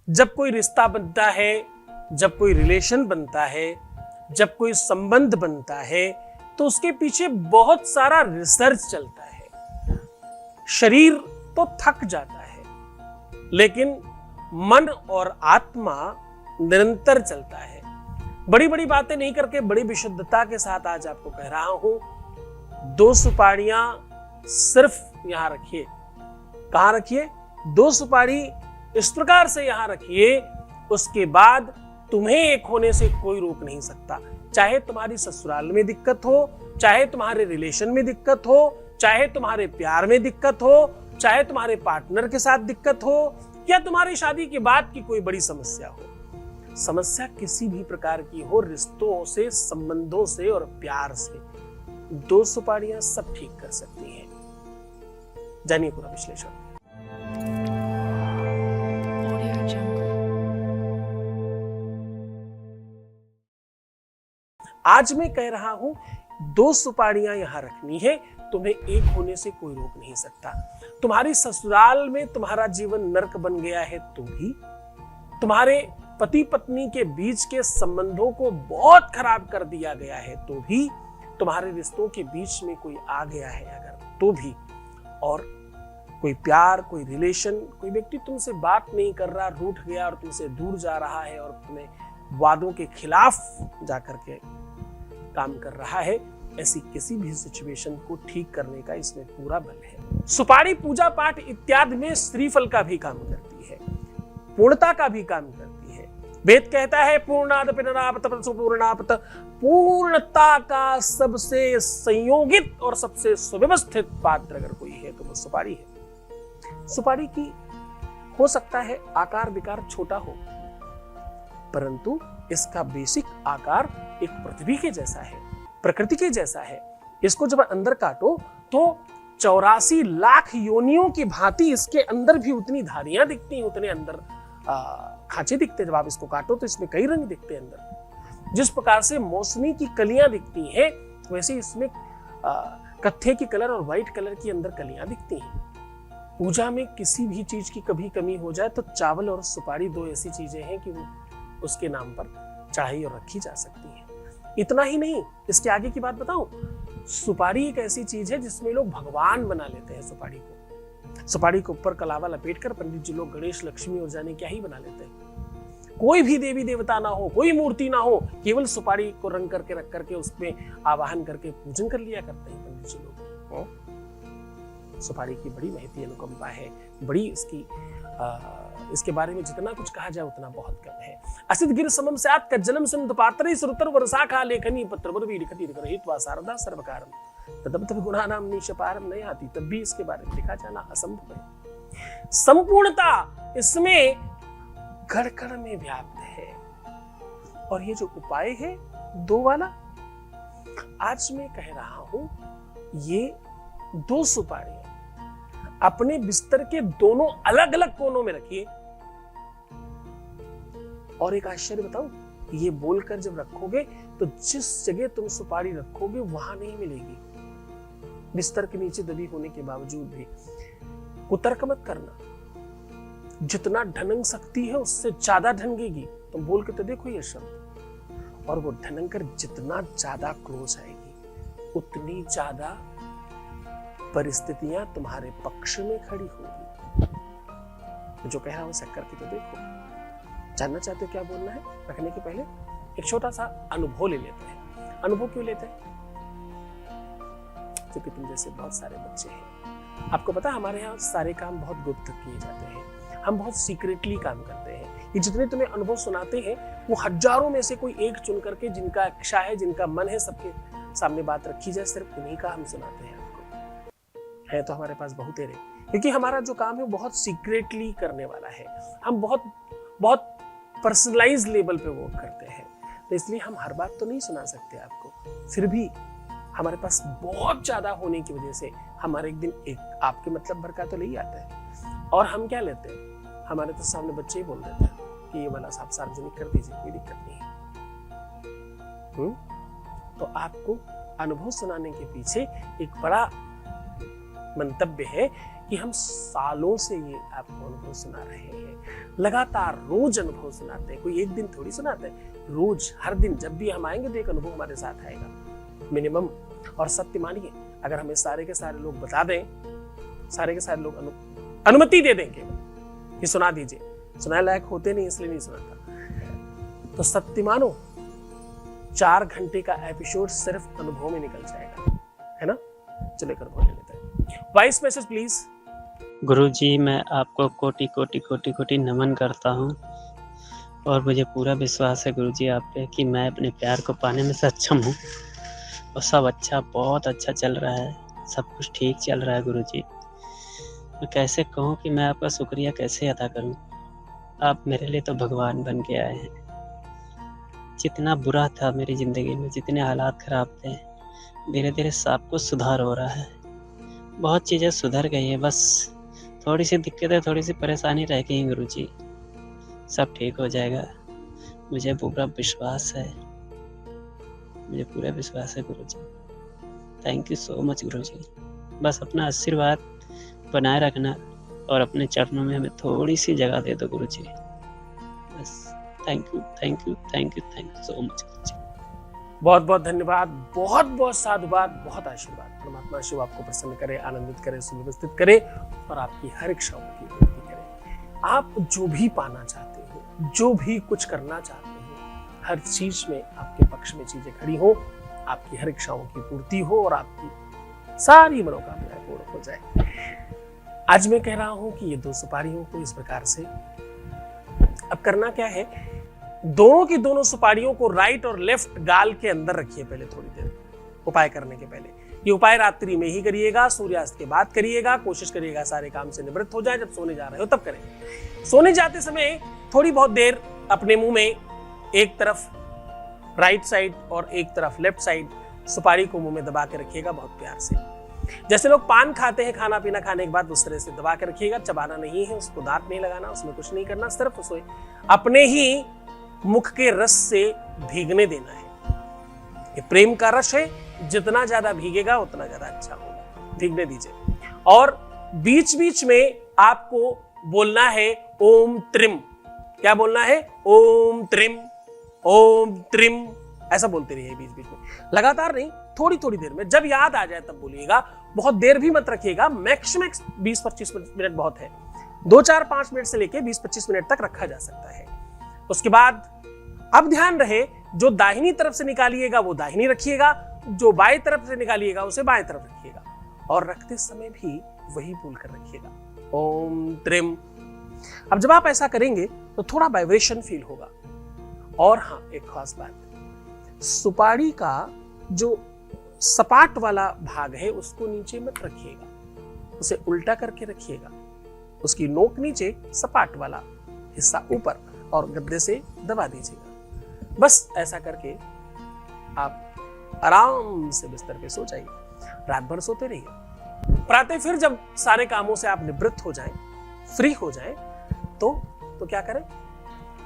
जब कोई रिश्ता बनता है, जब कोई रिलेशन बनता है, जब कोई संबंध बनता है, तो उसके पीछे बहुत सारा रिसर्च चलता है। शरीर तो थक जाता है, लेकिन मन और आत्मा निरंतर चलता है। बड़ी बड़ी बातें नहीं करके बड़ी विशुद्धता के साथ आज आपको कह रहा हूं, 2 सुपारियां सिर्फ यहां रखिए। कहां रखिए? 2 सुपारी इस प्रकार से यहां रखिए, उसके बाद तुम्हें एक होने से कोई रोक नहीं सकता। चाहे तुम्हारी ससुराल में दिक्कत हो, चाहे तुम्हारे रिलेशन में दिक्कत हो, चाहे तुम्हारे प्यार में दिक्कत हो, चाहे तुम्हारे पार्टनर के साथ दिक्कत हो, या तुम्हारी शादी के बाद की कोई बड़ी समस्या हो। समस्या किसी भी प्रकार की हो, रिश्तों से, संबंधों से और प्यार से, 2 सुपारियां सब ठीक कर सकती हैं। जानिए पूरा विश्लेषण। आज मैं कह रहा हूं, 2 सुपारियां यहां रखनी है, तुम्हें एक होने से कोई रोक नहीं सकता। तुम्हारी ससुराल में तुम्हारा जीवन नर्क बन गया है तो भी, तुम्हारे पति पत्नी के बीच के संबंधों को बहुत खराब कर दिया गया है तो भी, तुम्हारे रिश्तों के बीच में कोई आ गया है अगर तो भी, और कोई प्यार, कोई रिलेशन, कोई व्यक्ति तुमसे बात नहीं कर रहा, रूठ गया और तुमसे दूर जा रहा है और तुम्हें वादों के खिलाफ जाकर के काम कर रहा है, ऐसी किसी भी सिचुएशन को ठीक करने का इसमें पूरा बल है। सुपारी पूजा पाठ इत्यादि में श्रीफल का भी काम करती है, पूर्णता का भी काम करती है। वेद कहता है पूर्णाद पिनरापत पूर्णापत, पूर्णता का सबसे संयोगित और सबसे सुव्यवस्थित पात्र अगर कोई है तो वो सुपारी है। सुपारी की हो सकता है आकार विकार छोटा हो, परंतु इसका बेसिक आकार एक पृथ्वी के जैसा है, प्रकृति के जैसा है। इसको जब अंदर काटो तो 84 लाख योनियों की भांति इसके अंदर भी उतनी धारियां दिखती हैं, उतने अंदर खांचे दिखते हैं। जब आप इसको काटो तो इसमें कई रंग दिखते हैं अंदर। जिस प्रकार से मौसमी की कलियां दिखती हैं, वैसे इसमें कत्थे की कलर और व्हाइट कलर की अंदर कलियां दिखती हैं। पूजा में किसी भी चीज की कभी कमी हो जाए तो चावल और सुपारी 2 ऐसी चीजें हैं कि वो उसके नाम पर चढ़ाई और रखी जा सकती है। इतना ही नहीं, इसके आगे की बात बताऊं, सुपारी एक ऐसी चीज है जिसमें लोग भगवान बना लेते हैं। सुपारी के ऊपर कलावा लपेटकर पंडित जी लोग गणेश, लक्ष्मी और जाने क्या ही बना लेते हैं। कोई भी देवी देवता ना हो, कोई मूर्ति ना हो, केवल सुपारी को रंग करके रख करके उसमें आवाहन करके पूजन कर लिया करते हैं पंडित जी लोग। सुपारी की बड़ी महती अनुकंपा है, बड़ी इसके बारे में जितना कुछ कहा जाए उतना बहुत कम है। असित गिर समम स्यात् कज्जलम सिंधु पात्रे सुरतर वर्षाखा लेखनी पत्रवर वीरखति ग्रहीत्वा शारदा सर्वकारम तदप्त गुणानाम निशपारम नहीं आती, तब भी इसके बारे में लिखा जाना असंभव है। संपूर्णता इसमें घड़ में व्याप्त है। और ये जो उपाय है 2 वाला, आज मैं कह रहा हूं, ये 2 सुपारियां अपने बिस्तर के दोनों अलग अलग कोनों में रखिए। और एक आश्चर्य बताऊं, ये बोलकर जब रखोगे तो जिस जगह तुम सुपारी रखोगे वहां नहीं मिलेगी। बिस्तर के नीचे दबी होने के बावजूद भी कुतर्क मत करना। जितना ढनंग सकती है उससे ज्यादा ढंगेगी। तुम बोल के तो देखो ये शब्द, और वो ढनंग कर जितना ज्यादा क्लोज आएगी, उतनी ज्यादा परिस्थितियां तुम्हारे पक्ष में खड़ी होगी। तो जो कह रहा हूं शक्कर की तो देखो। जानना चाहते हो क्या बोलना है? रखने के पहले एक छोटा सा अनुभव ले लेते हैं। अनुभव क्यों लेते हैं? क्योंकि तुम जैसे बहुत सारे बच्चे हैं। आपको पता है हमारे यहाँ सारे काम बहुत गुप्त किए जाते हैं, हम बहुत सीक्रेटली काम करते हैं। ये जितने तुम्हें अनुभव सुनाते हैं वो हजारों में से कोई एक चुन करके, जिनका इच्छा है, जिनका मन है, सबके सामने बात रखी जाए, सिर्फ उन्हीं का हम सुनाते हैं। है तो हमारे पास बहुत तेरे, क्योंकि हमारा जो काम है बहुत सीक्रेटली करने वाला है। हम बहुत पर्सनलाइज लेवल पे वर्क करते हैं, तो इसलिए हम हर बात तो नहीं सुना सकते आपको। फिर भी हमारे पास बहुत ज्यादा होने की वजह से हमारे एक दिन एक आपके मतलब भर का तो ले आता है। और हम क्या लेते हैं, हमारे तो सामने बच्चे ही बोल देते हैं कि ये वाला साहब सार्वजनिक कर दीजिए, कोई दिक्कत नहीं है। तो आपको अनुभव सुनाने के पीछे एक बड़ा मंतव्य है कि हम सालों से ये आपको अनुभव सुना रहे हैं, लगातार रोज अनुभव सुनाते हैं। कोई एक दिन थोड़ी सुनाते हैं, रोज हर दिन जब भी हम आएंगे तो एक अनुभव हमारे साथ आएगा मिनिमम। और सत्य मानिए, अगर हमें सारे के सारे लोग बता दें, सारे के सारे लोग अनुमति दे देंगे कि सुना दीजिए, सुनाए लायक होते नहीं इसलिए नहीं सुनाता, तो सत्य मानो 4 घंटे का एपिसोड सिर्फ अनुभव में निकल जाएगा, है ना। चले कर बोले लेते हैं। Voice message please. गुरुजी, मैं आपको कोटि कोटि कोटि कोटि नमन करता हूँ और मुझे पूरा विश्वास है गुरुजी आप पे कि मैं अपने प्यार को पाने में सक्षम हूँ और सब अच्छा, बहुत अच्छा चल रहा है, सब कुछ ठीक चल रहा है गुरुजी। मैं कैसे कहूँ कि मैं आपका शुक्रिया कैसे अदा करूँ। आप मेरे लिए तो भगवान बन के आए हैं। जितना बुरा था मेरी ज़िंदगी में, जितने हालात ख़राब थे, धीरे धीरे सब कुछ सुधार हो रहा है। बहुत चीज़ें सुधर गई हैं, बस थोड़ी सी दिक्कतें, थोड़ी सी परेशानी रह गई गुरुजी। सब ठीक हो जाएगा, मुझे पूरा विश्वास है, मुझे पूरा विश्वास है गुरुजी। थैंक यू सो मच गुरुजी। बस अपना आशीर्वाद बनाए रखना और अपने चरणों में हमें थोड़ी सी जगह दे दो गुरुजी। बस thank you thank you thank you thank you so much गुरुजी। बहुत बहुत धन्यवाद, बहुत बहुत साधुवाद, बहुत आशीर्वाद। परमात्मा शिव आपको प्रसन्न करे, आनंदित करे, सुव्यवस्थित करे और आपकी हर इच्छाओं की पूर्ति करे। आप जो भी पाना चाहते हो, जो भी कुछ करना चाहते हो, हर चीज में आपके पक्ष में चीजें खड़ी हो, आपकी हर इच्छाओं की पूर्ति हो और आपकी सारी मनोकामनाएं पूर्ण हो जाए। आज मैं कह रहा हूं कि ये 2 सुपारियों को इस प्रकार से अब करना क्या है, दोनों की दोनों सुपारियों को राइट और लेफ्ट गाल के अंदर रखिए पहले थोड़ी देर, उपाय करने के पहले। ये उपाय रात्रि में ही करिएगा, सूर्यास्त के बाद करिएगा। कोशिश करिएगा सारे काम से निवृत्त हो जाए, जब सोने जा रहे हो तब करें। सोने जाते समय थोड़ी बहुत देर अपने मुंह में एक तरफ राइट साइड और एक तरफ लेफ्ट साइड सुपारी को मुंह में दबा के रखिएगा, बहुत प्यार से। जैसे लोग पान खाते हैं, खाना पीना खाने के बाद उस तरह से दबा के रखिएगा, चबाना नहीं है, उसको दांत नहीं लगाना, उसमें कुछ नहीं करना, सिर्फ उसे अपने ही मुख के रस से भीगने देना है। ये प्रेम का रस है, जितना ज्यादा भीगेगा उतना ज्यादा अच्छा होगा, भीगने दीजिए। और बीच बीच में आपको बोलना है ओम त्रिम। क्या बोलना है? ओम त्रिम, ओम त्रिम, ऐसा बोलते रहिए बीच बीच में, लगातार नहीं, थोड़ी थोड़ी देर में, जब याद आ जाए तब बोलिएगा। बहुत देर भी मत रखिएगा, मैक्सिमम 20-25 मिनट बहुत है। 2-4-5 मिनट से लेके 20-25 मिनट तक रखा जा सकता है। उसके बाद अब ध्यान रहे, जो दाहिनी तरफ से निकालिएगा वो दाहिनी रखिएगा, जो बाएं तरफ से निकालिएगा उसे बाएं तरफ रखिएगा, और रखते समय भी वही बोलकर रखिएगा, ओम त्रिम। अब जब आप ऐसा करेंगे तो थोड़ा वाइब्रेशन फील होगा। और हाँ, एक खास बात, सुपारी का जो सपाट वाला भाग है उसको नीचे मत रखिएगा, उसे उल्टा करके रखिएगा। उसकी नोक नीचे, सपाट वाला हिस्सा ऊपर, और गद्दे से दबा दीजिएगा। बस ऐसा करके आप आराम से बिस्तर पे सो जाइए, रात भर सोते रहिए। प्रातः फिर जब सारे कामों से आप निवृत्त हो जाएं, फ्री हो जाएं, तो क्या करें?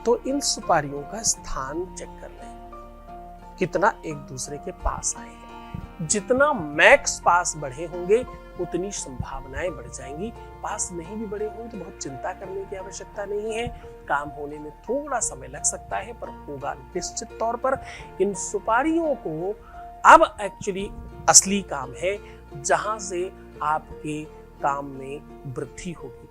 तो इन सुपारियों का स्थान चेक कर लें, कितना एक दूसरे के पास आए हैं। जितना मैक्स पास बढ़े होंगे उतनी संभावनाएं बढ़ जाएंगी। पास नहीं भी बढ़े होंगे तो बहुत चिंता करने की आवश्यकता नहीं है। काम होने में थोड़ा समय लग सकता है, पर होगा निश्चित तौर पर। इन सुपारियों को अब एक्चुअली असली काम है, जहां से आपके काम में वृद्धि होगी।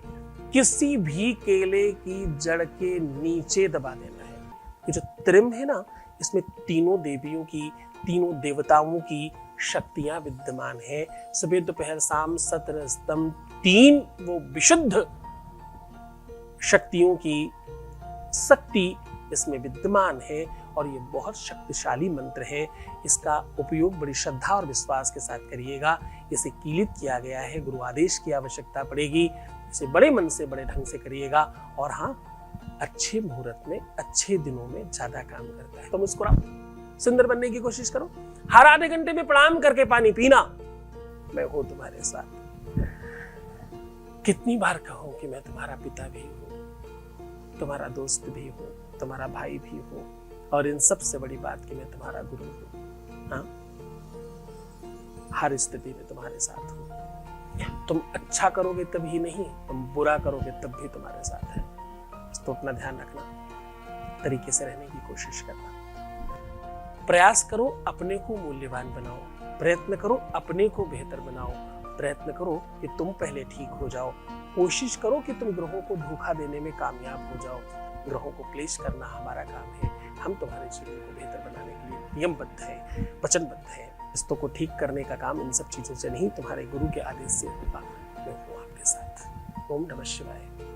किसी भी केले की जड़ के नीचे दबा देना है। ये जो त्रिम है ना, इसमें तीनों देवियों की, तीनों देवताओं की शक्तियां विद्यमान है। सुबह दोपहर शाम सत्र स्तंभ, 3 वो विशुद्ध शक्तियों की शक्ति इसमें विद्यमान है, और ये बहुत शक्तिशाली मंत्र है। इसका उपयोग बड़ी श्रद्धा और विश्वास के साथ करिएगा। इसे कीलित किया गया है, गुरु आदेश की आवश्यकता पड़ेगी। इसे बड़े मन से, बड़े ढंग से करिएगा। और हाँ, अच्छे मुहूर्त में, अच्छे दिनों में ज्यादा काम करता है। तो मुस्कुराओ, सुंदर बनने की कोशिश करो। हर आधे घंटे में प्रणाम करके पानी पीना। मैं हूं तुम्हारे साथ। कितनी बार कहूं कि मैं तुम्हारा पिता भी हूं, तुम्हारा दोस्त भी हूं, तुम्हारा भाई भी हूं, और इन सबसे बड़ी बात कि मैं तुम्हारा गुरु हूं। हाँ, हर स्थिति में तुम्हारे साथ हूं। तुम अच्छा करोगे तभी नहीं, तुम बुरा करोगे तब भी तुम्हारे साथ है। तो अपना ध्यान रखना, तरीके से रहने की कोशिश करना। प्रयास करो अपने को मूल्यवान बनाओ, प्रयत्न करो अपने को बेहतर बनाओ, प्रयत्न करो कि तुम पहले ठीक हो जाओ, कोशिश करो कि तुम ग्रहों को धोखा देने में कामयाब हो जाओ। ग्रहों को क्लेश करना हमारा काम है, हम तुम्हारे जीवन को बेहतर बनाने के लिए नियमबद्ध है, वचनबद्ध है। रिश्तों को ठीक करने का काम इन सब चीजों से नहीं, तुम्हारे गुरु के आदेश से होगा। मैं हूँ आपके साथ। ओम नमः शिवाय।